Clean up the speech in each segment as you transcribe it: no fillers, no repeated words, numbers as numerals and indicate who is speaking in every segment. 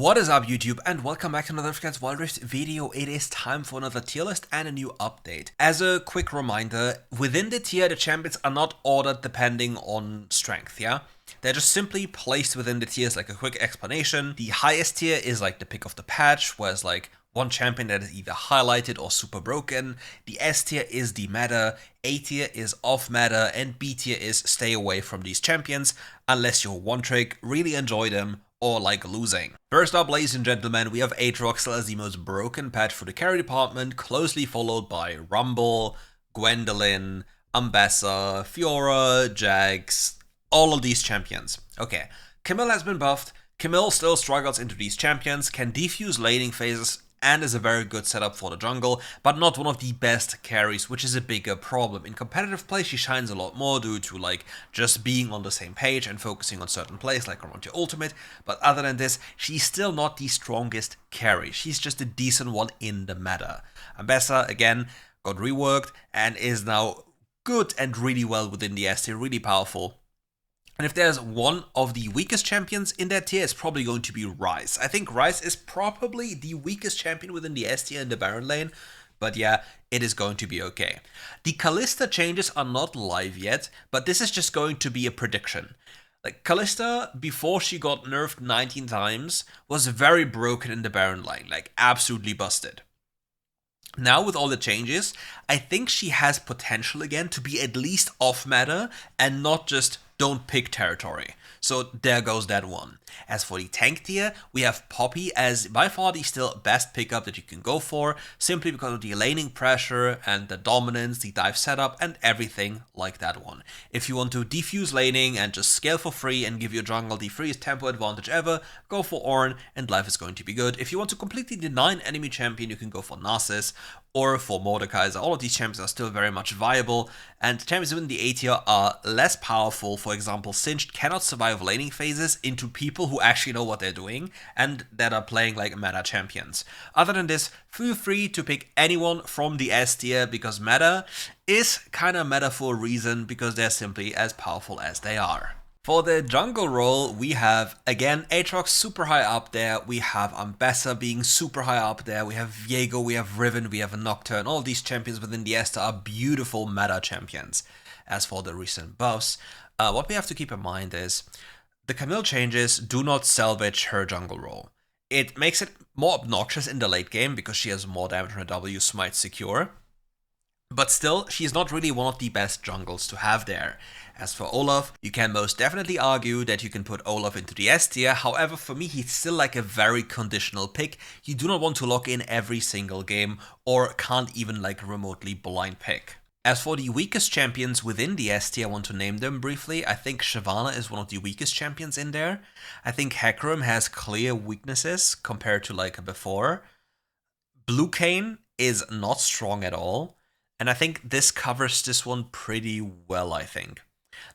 Speaker 1: What is up YouTube, and welcome back to another RiftGuides WildRift video. It is time for another tier list and a new update. As a quick reminder, within the tier the champions are not ordered depending on strength, yeah? They're just simply placed within the tiers. Like a quick explanation, the highest tier is like the pick of the patch, whereas like one champion that is either highlighted or super broken. The S tier is the meta, A tier is off meta, and B tier is stay away from these champions unless you're one trick, really enjoy them, or like losing. First up, ladies and gentlemen, we have Aatrox as the most broken patch for the carry department, closely followed by Rumble, Gwendolyn, Ambessa, Fiora, Jax, all of these champions. Okay, Camille has been buffed. Camille still struggles into these champions, can defuse laning phases, and is a very good setup for the jungle, but not one of the best carries, which is a bigger problem. In competitive play, she shines a lot more due to like just being on the same page and focusing on certain plays like around your ultimate, but other than this, she's still not the strongest carry. She's just a decent one in the meta. Ambessa, again, got reworked and is now good and really well within the S tier, really powerful. And if there's one of the weakest champions in that tier, it's probably going to be Ryze. I think Ryze is probably the weakest champion within the S tier in the Baron lane, but yeah, it is going to be okay. The Kalista changes are not live yet, but this is just going to be a prediction. Like, Kalista, before she got nerfed 19 times, was very broken in the Baron lane, like absolutely busted. Now with all the changes, I think she has potential again to be at least off meta and not just don't pick territory. So there goes that one. As for the tank tier, we have Poppy as by far the still best pickup that you can go for, simply because of the laning pressure and the dominance, the dive setup, and everything like that one. If you want to defuse laning and just scale for free and give your jungle the freest tempo advantage ever, go for Ornn and life is going to be good. If you want to completely deny an enemy champion, you can go for Narcissus or for Mordekaiser. All of these champions are still very much viable, and champions within the A tier are less powerful. For example, Singed cannot survive laning phases into people who actually know what they're doing and that are playing like meta champions. Other than this, feel free to pick anyone from the S tier because meta is kinda meta for a reason, because they're simply as powerful as they are. For the jungle role, we have, again, Aatrox super high up there, we have Ambessa being super high up there, we have Viego, we have Riven, we have Nocturne. All these champions within the Esther are beautiful meta champions. As for the recent buffs, what we have to keep in mind is the Camille changes do not salvage her jungle role. It makes it more obnoxious in the late game because she has more damage on her W Smite Secure. But still, she's not really one of the best jungles to have there. As for Olaf, you can most definitely argue that you can put Olaf into the S tier, however for me he's still like a very conditional pick. You do not want to lock in every single game, or can't even like remotely blind pick. As for the weakest champions within the S tier, I want to name them briefly. I think Shyvana is one of the weakest champions in there. I think Hecarim has clear weaknesses compared to like before. Blue Kayn is not strong at all. And I think this covers this one pretty well, I think.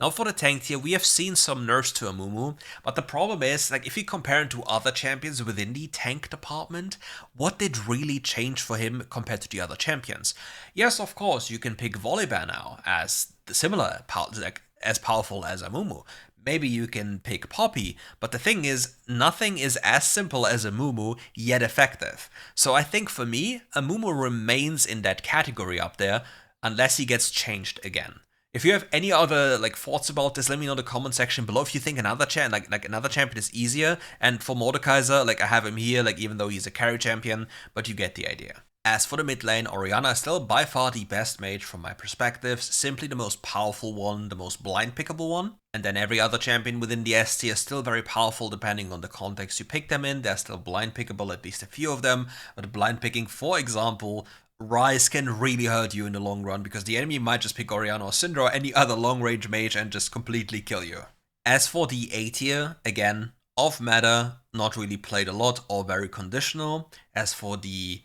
Speaker 1: Now for the tank tier, we have seen some nerfs to Amumu, but the problem is, like, if you compare him to other champions within the tank department, what did really change for him compared to the other champions? Yes, of course, you can pick Volibear now as similar, like, as powerful as Amumu. Maybe you can pick Poppy, but the thing is, nothing is as simple as Amumu, yet effective. So I think for me, Amumu remains in that category up there, unless he gets changed again. If you have any other like thoughts about this, let me know in the comment section below. If you think another another champion is easier, and for Mordekaiser, like I have him here, like even though he's a carry champion, but you get the idea. As for the mid lane, Orianna is still by far the best mage from my perspective, simply the most powerful one, the most blind pickable one. And then every other champion within the S tier is still very powerful depending on the context you pick them in. They're still blind pickable, at least a few of them, but blind picking, for example, Ryze can really hurt you in the long run because the enemy might just pick Orianna or Syndra or any other long range mage and just completely kill you. As for the A tier, again, off meta, not really played a lot or very conditional. As for the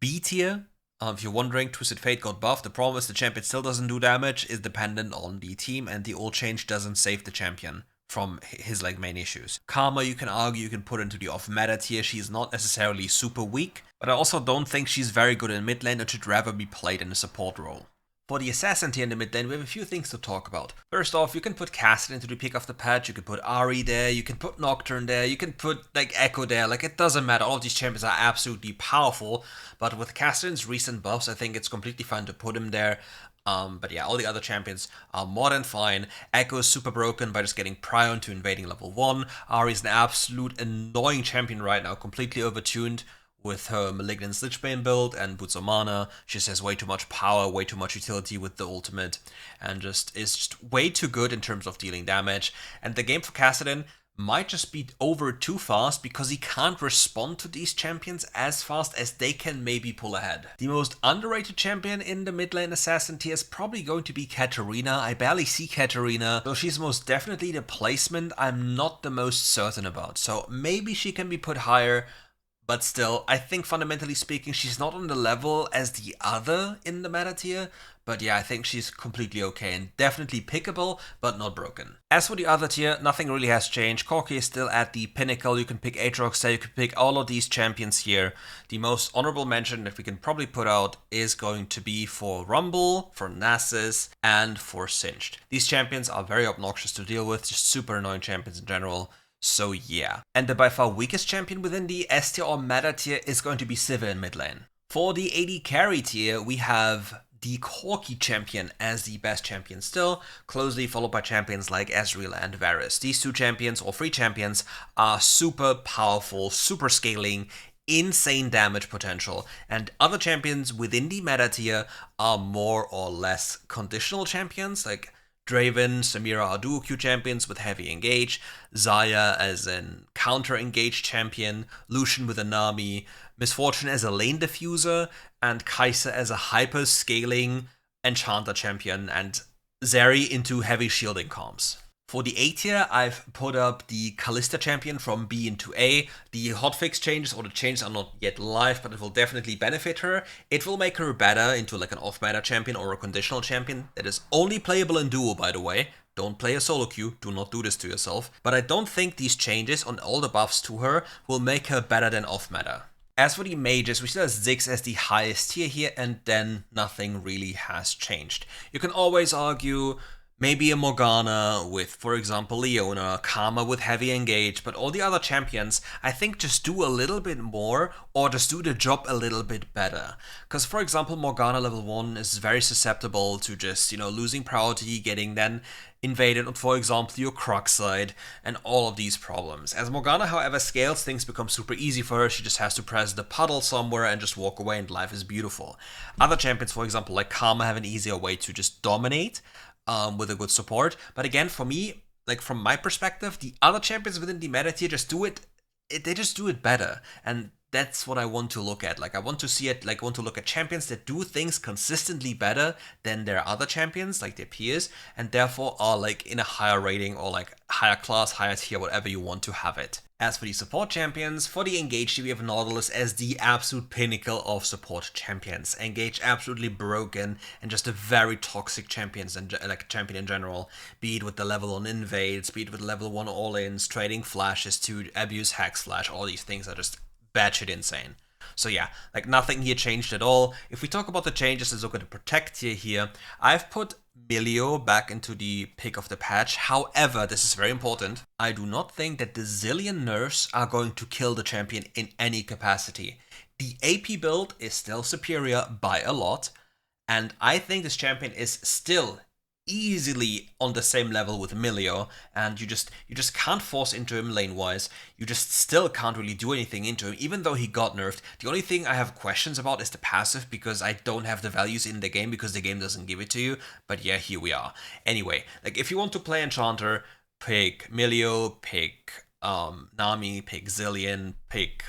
Speaker 1: B tier, if you're wondering, Twisted Fate got buffed. The problem is the champion still doesn't do damage, is dependent on the team, and the ult change doesn't save the champion from his like main issues. Karma, you can argue you can put into the off meta tier. She's not necessarily super weak, but I also don't think she's very good in mid lane and should rather be played in a support role. For the assassin tier in the mid lane, we have a few things to talk about. First off, you can put Cassidy into the pick of the patch, you can put Ahri there, you can put Nocturne there, you can put like Echo there, like it doesn't matter, all of these champions are absolutely powerful, but with Cassidy's recent buffs, I think it's completely fine to put him there. But yeah, all the other champions are more than fine. Echo is super broken by just getting Prion to invading level 1. Ahri is an absolute annoying champion right now, completely overtuned with her Malignant Lichbane build and Boots of Mana. She just has way too much power, way too much utility with the ultimate, and is just way too good in terms of dealing damage. And the game for Kassadin might just be over too fast because he can't respond to these champions as fast as they can maybe pull ahead. The most underrated champion in the mid lane assassin tier is probably going to be Katarina. I barely see Katarina, though she's most definitely the placement I'm not the most certain about. So maybe she can be put higher, but still, I think fundamentally speaking, she's not on the level as the other in the meta tier. But yeah, I think she's completely okay and definitely pickable, but not broken. As for the other tier, nothing really has changed. Corki is still at the pinnacle. You can pick Aatrox there, you can pick all of these champions here. The most honorable mention that we can probably put out is going to be for Rumble, for Nasus, and for Singed. These champions are very obnoxious to deal with, just super annoying champions in general. So yeah. And the by far weakest champion within the S tier or meta tier is going to be Sivir in mid lane. For the AD carry tier, we have the Corki champion as the best champion still, closely followed by champions like Ezreal and Varus. These two champions, or three champions, are super powerful, super scaling, insane damage potential, and other champions within the meta tier are more or less conditional champions, like Draven, Samira are duo Q champions with heavy engage, Xayah as an counter-engaged champion, Lucian with a Nami, Misfortune as a lane diffuser, and Kai'Sa as a hyper-scaling enchanter champion, and Zeri into heavy shielding comps. For the A tier, I've put up the Kalista champion from B into A. The hotfix changes, or the changes, are not yet live, but it will definitely benefit her. It will make her better into like an off-meta champion or a conditional champion that is only playable in duo, by the way. Don't play a solo queue, do not do this to yourself. But I don't think these changes on all the buffs to her will make her better than off-meta. As for the mages, we still have Ziggs as the highest tier here, and then nothing really has changed. You can always argue maybe a Morgana with, for example, Leona, Karma with heavy engage, but all the other champions, I think, just do a little bit more or just do the job a little bit better. Because, for example, Morgana level 1 is very susceptible to just, losing priority, getting then invaded on, for example, your kerxx side, and all of these problems. As Morgana, however, scales, things become super easy for her. She just has to press the puddle somewhere and just walk away, and life is beautiful. Other champions, for example, like Karma, have an easier way to just dominate with a good support. But again, for me, like from my perspective, the other champions within the meta tier just do it, they just do it better. And that's what I want to look at. Like, I want to see it, like, I want to look at champions that do things consistently better than their other champions, like their peers, and therefore are, like, in a higher rating or, like, higher class, higher tier, whatever you want to have it. As for the support champions, for the Engage tier, we have Nautilus as the absolute pinnacle of support champions. Engage absolutely broken and just a very toxic champion in general, be it with the level 1 invades, be it with level 1 all-ins, trading flashes to abuse Hex Flash, all these things are just batshit insane. So yeah, like nothing here changed at all. If we talk about the changes, let's look at the Protect tier here. I've put Milio back into the pick of the patch. However, this is very important, I do not think that the zillion nerfs are going to kill the champion in any capacity. The AP build is still superior by a lot, and I think this champion is still easily on the same level with Milio, and you just can't force into him lane-wise. You just still can't really do anything into him, even though he got nerfed. The only thing I have questions about is the passive, because I don't have the values in the game, because the game doesn't give it to you. But yeah, here we are. Anyway, like if you want to play Enchanter, pick Milio, pick Nami, pick Zillion, pick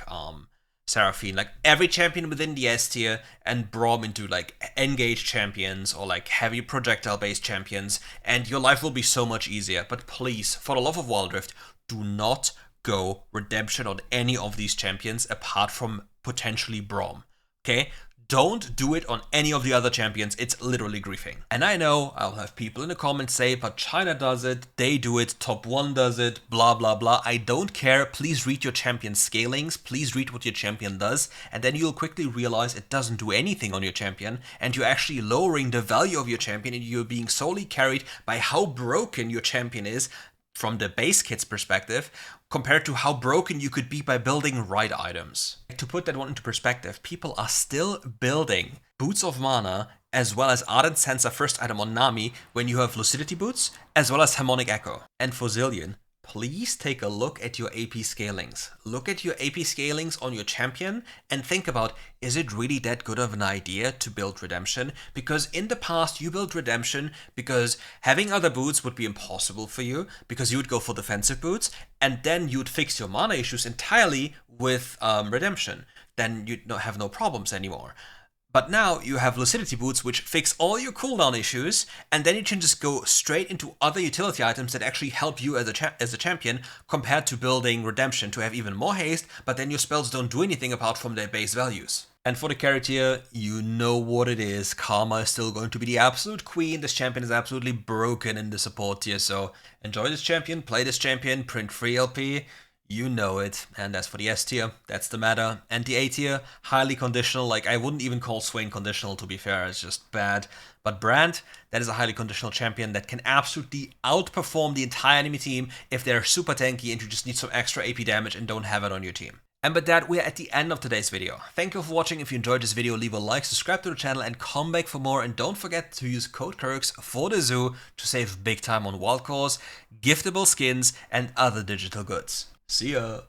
Speaker 1: Seraphine, like every champion within the S tier, and Braum into like engaged champions or like heavy projectile based champions, and your life will be so much easier. But please, for the love of WildRift, do not go redemption on any of these champions apart from potentially Braum. Okay? Don't do it on any of the other champions. It's literally griefing. And I know I'll have people in the comments say, but China does it, they do it, top 1 does it, blah blah blah. I don't care. Please read your champion scalings, please read what your champion does, and then you'll quickly realize it doesn't do anything on your champion, and you're actually lowering the value of your champion, and you're being solely carried by how broken your champion is from the base kit's perspective, compared to how broken you could be by building right items. To put that one into perspective, people are still building Boots of Mana as well as Ardent Sensor first item on Nami when you have Lucidity Boots, as well as Harmonic Echo. And for Zillion, please take a look at your AP scalings. Look at your AP scalings on your champion and think about, is it really that good of an idea to build Redemption? Because in the past you built Redemption because having other boots would be impossible for you, because you would go for defensive boots, and then you'd fix your mana issues entirely with Redemption. Then you'd have no problems anymore. But now you have Lucidity Boots, which fix all your cooldown issues, and then you can just go straight into other utility items that actually help you as a champion, compared to building Redemption to have even more haste, but then your spells don't do anything apart from their base values. And for the carry tier, you know what it is. Karma is still going to be the absolute queen. This champion is absolutely broken in the support tier, so enjoy this champion, play this champion, print free LP. You know it. And as for the S tier, that's the meta. And the A tier, highly conditional. Like, I wouldn't even call Swain conditional, to be fair, it's just bad. But Brand, that is a highly conditional champion that can absolutely outperform the entire enemy team if they're super tanky and you just need some extra AP damage and don't have it on your team. And with that, we're at the end of today's video. Thank you for watching. If you enjoyed this video, leave a like, subscribe to the channel, and come back for more. And don't forget to use code kerxx for the zoo to save big time on wild cores, giftable skins, and other digital goods. See ya!